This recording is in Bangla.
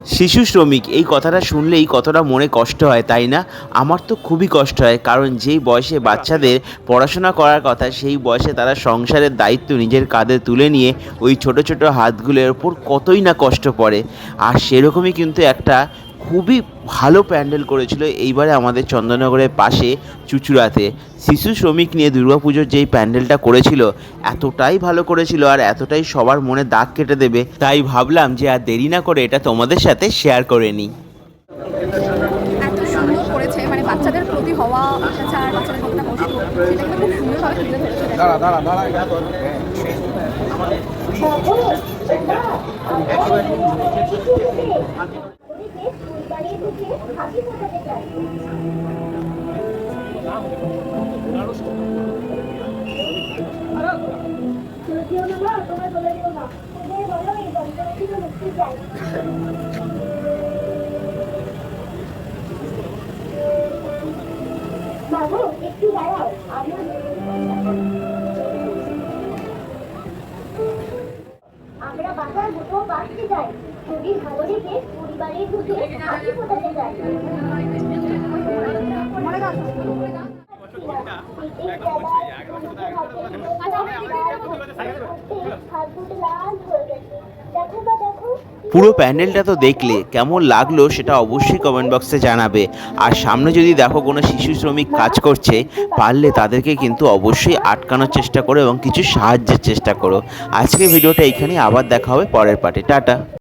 শিশু শ্রমিক এই কথাটা শুনলেই কতটা মনে কষ্ট হয়, তাই না? আমার তো খুবই কষ্ট হয়, কারণ যেই বয়সে বাচ্চাদের পড়াশোনা করার কথা সেই বয়সে তারা সংসারের দায়িত্ব নিজের কাঁধে তুলে নিয়ে ওই ছোট ছোট হাতগুলোর ওপর কতই না কষ্ট পড়ে। আর সেরকমই কিন্তু একটা খুবই ভালো প্যান্ডেল করেছিল এইবারে আমাদের চন্দননগরের পাশে চুঁচুড়াতে। শিশু শ্রমিক নিয়ে দুর্গাপুজোর যেই প্যান্ডেলটা করেছিল এতটাই ভালো করেছিল আর এতটাই সবার মনে দাগ কেটে দেবে, তাই ভাবলাম যে আর দেরি না করে এটা তোমাদের সাথে শেয়ার করে নিই। এত সুন্দর করেছে, মানে বাচ্চাদের প্রতি হওয়া অত্যাচার, বাচ্চাদের কতটা কষ্ট, সেটা কিন্তু খুব সুন্দরভাবে তুলে ধরেছে। বাবু একটু দাঁড়াও, আমরা বাসার দুটো বাঁচতে চাই, যদি ভালো রেখে পরিবারের দুধে হাসি ফোটাতে চাই। পুরো প্যান্ডেলটা তো দেখলে, কেমন লাগলো সেটা অবশ্যই কমেন্ট বক্সে জানাবে। আর সামনে যদি দেখো কোনো শিশু শ্রমিক কাজ করছে, পারলে তাদেরকে কিন্তু অবশ্যই আটকানোর চেষ্টা করো এবং কিছু সাহায্যের চেষ্টা করো। আজকের ভিডিওটা এইখানেই, আবার দেখা হবে পরের পার্টে। টাটা।